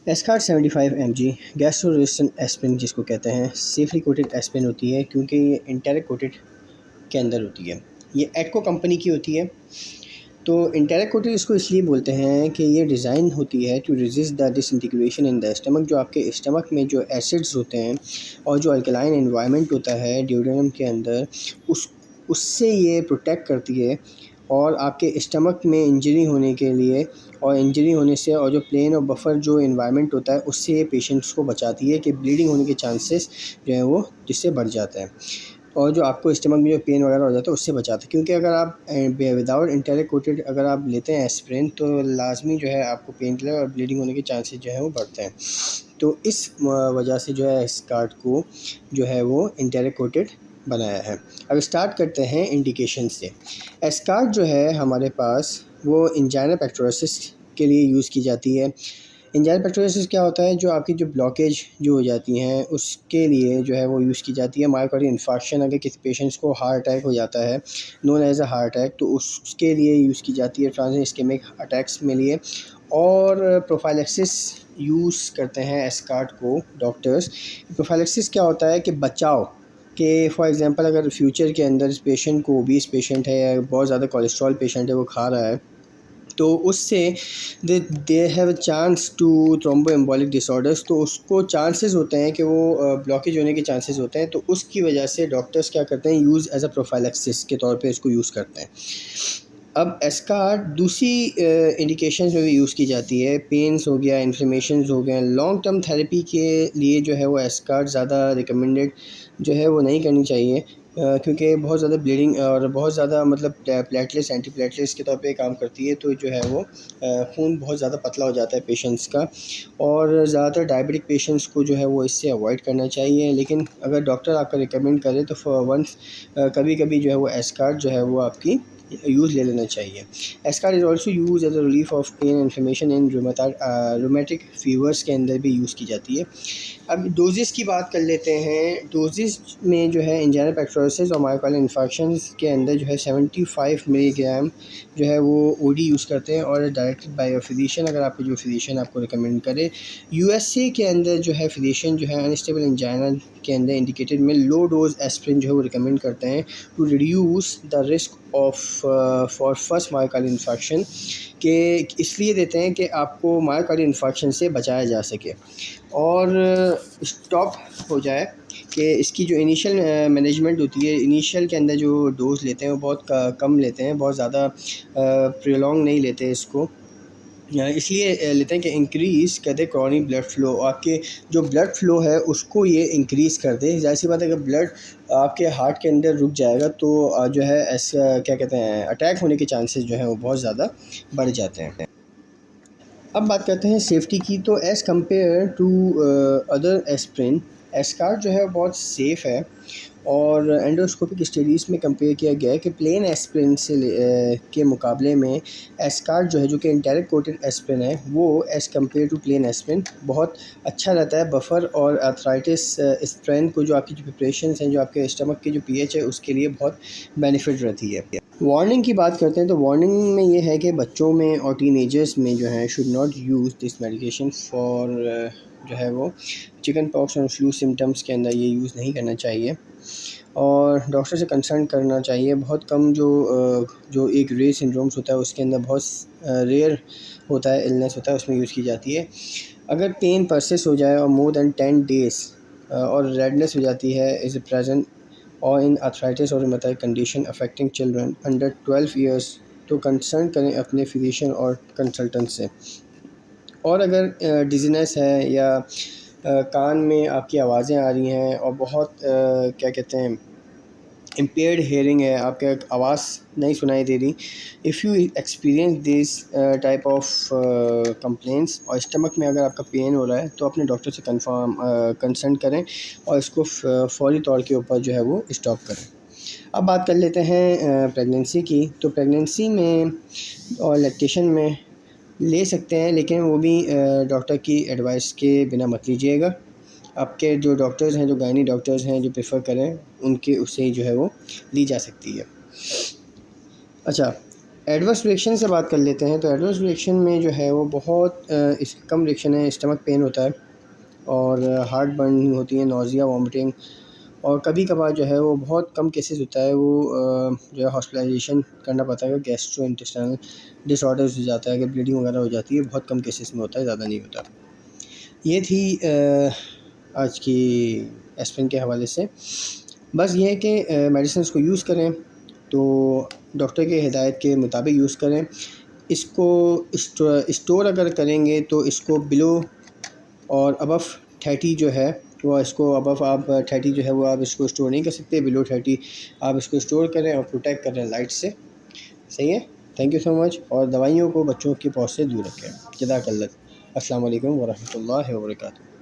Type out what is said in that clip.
Escort 75 mg gastro resistant aspirin जिसको कहते हैं सेफली कोटेड एस्पिरिन होती है, क्योंकि ये इंटेरिक कोटेड के अंदर होती है। ये एडको कंपनी की होती है। तो इंटेरिक कोटेड इसको इसलिए बोलते हैं कि ये डिज़ाइन होती है to resist the disintegration in the stomach. जो आपके स्टमक में जो एसिड्स होते हैं और जो अल्कलाइन एनवायरनमेंट होता है ड्यूडेनम के अंदर, उससे ये प्रोटेक्ट करती है। और आपके स्टमक में इंजरी होने के लिए और इंजरी होने से और जो प्लेन और बफर जो एनवायरनमेंट होता है उससे ये पेशेंट्स को बचाती है कि ब्लीडिंग होने के चांसेस जो है वो जिससे बढ़ जाता है। और जो आपको स्टमक में जो पेन वगैरह हो जाता है उससे बचाता है, क्योंकि अगर आप विदाउट इंटेरिक कोटेड अगर आप लेते हैं एस्पिरिन तो लाजमी जो है आपको पेन किलर और ब्लीडिंग होने के चांसेस जो है वो बढ़ते हैं। तो इस वजह से जो है एस्कार्ट को जो है वो इंटेरिक कोटेड बनाया है। अब स्टार्ट करते हैं इंडिकेशन से। एस्कार्ट जो है हमारे पास वो इंजाइना पेक्टोरसिस के लिए यूज़ की जाती है। इंजाइना पेक्टोरसिस क्या होता है, जो आपकी जो ब्लॉकेज जो हो जाती हैं उसके लिए जो है वो यूज़ की जाती है। मायोकार्डियल इन्फार्क्शन अगर किसी पेशेंट्स को हार्ट अटैक हो जाता है known as a heart attack, तो उसके लिए यूज़ की जाती है ट्रांजिएंट इस्केमिक अटैक्स में लिए। और प्रोफाइलेक्सिस यूज़ करते हैं एस्कार्ट को डॉक्टर्स। प्रोफाइलेक्सिस क्या होता है कि बचाव कि फॉर एग्ज़ाम्पल अगर फ्यूचर के अंदर इस पेशेंट को ओबीस पेशेंट है या बहुत ज़्यादा कोलेस्ट्रॉल पेशेंट है वो खा रहा है, तो उससे they have chance to thromboembolic disorders, तो उसको चांसेस होते हैं कि वो ब्लॉकेज होने के चांसेस होते हैं। तो उसकी वजह से डॉक्टर्स क्या करते हैं, यूज़ एज अ प्रोफाइलेक्सिस के तौर पे इसको यूज़ करते हैं। अब एस्कार्ट दूसरी इंडिकेशंस में भी यूज़ की जाती है। पेन्स हो गया, इन्फ्लेमेशंस हो गए। लॉन्ग टर्म थेरेपी के लिए जो है वो एस्कार्ट ज़्यादा रिकमेंडेड जो है वो नहीं करनी चाहिए, क्योंकि बहुत ज़्यादा ब्लीडिंग और बहुत ज़्यादा मतलब प्लेटलेट्स एंटी प्लेटलेट्स के तौर पे काम करती है। तो जो है वो खून बहुत ज़्यादा पतला हो जाता है पेशेंट्स का। और ज़्यादातर डायबिटिक पेशेंट्स को जो है वो इससे अवॉइड करना चाहिए। लेकिन अगर डॉक्टर आपका रिकमेंड करे तो फॉर वंस कभी कभी जो है वो एस्कार्ट जो है वो आपकी यूज़ ले लेना चाहिए। Ascard is also use as a relief of pain inflammation in rheumatic fevers के अंदर भी यूज़ की जाती है। अब डोजेस की बात कर लेते हैं। डोजेस में जो है इंजाइना पेक्टोरसिस और मायोकार्डियल इन्फार्क्शंस के अंदर जो है 75 मिलीग्राम जो है वो ओडी यूज़ करते हैं और डायरेक्टेड बाय अ फिजिशियन, अगर आपके जो फिजिशियन आपको रिकमेंड करे। यूएसए के अंदर जो है फिजिशियन जो है अनस्टेबल इंजाइना के अंदर इंडिकेटेड में लो डोज एस्पिरिन जो है वो रिकमेंड करते हैं to reduce the risk of for first myocardial infarction, के इसलिए देते हैं कि आपको मायोकार्डियल इन्फार्क्शन से बचाया जा सके और स्टॉप हो जाए। कि इसकी जो इनिशियल मैनेजमेंट होती है, इनिशियल के अंदर जो डोज लेते हैं वो बहुत कम लेते हैं, बहुत ज़्यादा प्रोलॉन्ग नहीं लेते इसको। इसलिए लेते हैं कि इंक्रीज़ कर दे क्रॉनिक ब्लड फ़्लो। आपके जो ब्लड फ़्लो है उसको ये इंक्रीज़ कर दे। ज़ाहिर सी बात है, अगर ब्लड आपके हार्ट के अंदर रुक जाएगा तो जो है ऐसा क्या कहते हैं अटैक होने के चांसेस जो हैं वो बहुत ज़्यादा बढ़ जाते हैं। अब बात करते हैं सेफ़्टी की। तो as compare to other aspirin, Ascard जो है बहुत सेफ़ है। और एंडोस्कोपिक स्टडीज़ में कंपेयर किया गया है कि प्लेन एस्पिरिन से के मुकाबले में एस्कार्ट जो है, जो कि इंटेरिक कोटेड एस्पिरिन है, वो as compare to plain aspirin बहुत अच्छा रहता है। बफर और आर्थराइटिस स्ट्रेंथ को, जो आपकी जो प्रिपरेशंस हैं, जो आपके स्टमक की जो पीएच है उसके लिए बहुत बेनिफिट रहती है। वार्निंग की बात करते हैं तो वार्निंग में ये है कि बच्चों में और टीनेजर्स में जो है should not use this medication for जो है वो चिकन पॉक्स और फ्लू सिम्टम्स के अंदर ये यूज़ नहीं करना चाहिए और डॉक्टर से कंसल्ट करना चाहिए। बहुत कम जो एक रेयर सिंड्रोम्स होता है उसके अंदर बहुत रेयर होता है, इलनेस होता है, उसमें यूज़ की जाती है। अगर पेन परसिस्ट हो जाए और मोर दैन 10 डेज़ और रेडनेस हो जाती है इज़ प्रेजेंट और इन आर्थराइटिस और rheumatoid condition affecting children under 12 years, तो कंसल्ट करें अपने फिजिशियन और कंसल्टेंट से। और अगर डिजीनेस है या कान में आपकी आवाज़ें आ रही हैं और बहुत क्या कहते हैं इम्पेयर्ड हेयरिंग है, आपके आवाज़ नहीं सुनाई दे रही, if you experience this type of complaints और स्टमक में अगर आपका पेन हो रहा है तो अपने डॉक्टर से कंसल्ट करें और इसको फौरी तौर के ऊपर जो है वो स्टॉप करें। अब बात कर लेते हैं प्रेगनेंसी की। तो प्रेगनेंसी में और लैक्टेशन में ले सकते हैं, लेकिन वो भी डॉक्टर की एडवाइस के बिना मत लीजिएगा। आपके जो डॉक्टर्स हैं, जो गायनी डॉक्टर्स हैं, जो प्रेफर करें उनके उससे जो है वो ली जा सकती है। अच्छा, एडवर्स रिएक्शन से बात कर लेते हैं। तो एडवर्स रिएक्शन में जो है वो बहुत इस कम रिएक्शन है। स्टमक पेन होता है और हार्ट बर्निंग होती है, नोज़िया, वॉमिटिंग, और कभी कभार जो है वो बहुत कम केसेस होता है वो जो है हॉस्पिटलाइजेशन करना पड़ता है। गैस्ट्रो इंटेस्टाइनल डिसऑर्डर्स हो जाता है, अगर ब्लीडिंग वगैरह हो जाती है, बहुत कम केसेस में होता है, ज़्यादा नहीं होता। ये थी आज की एस्पिरिन के हवाले से। बस ये है कि मेडिसिन को यूज़ करें तो डॉक्टर के हिदायत के मुताबिक यूज़ करें। इसको स्टोर अगर करेंगे तो इसको बिलो और अबव 30 जो है वो, इसको अबव आप 30 जो है वो आप इसको स्टोर नहीं कर सकते। बिलो 30 आप इसको स्टोर करें और प्रोटेक्ट करें लाइट से। सही है। Thank you so much. और दवाइयों को बच्चों की पहुंच से दूर रखें। जज़ाकल्लाह। अस्सलाम वालेकुम वरहमतुल्लाहि वबरकातुहू।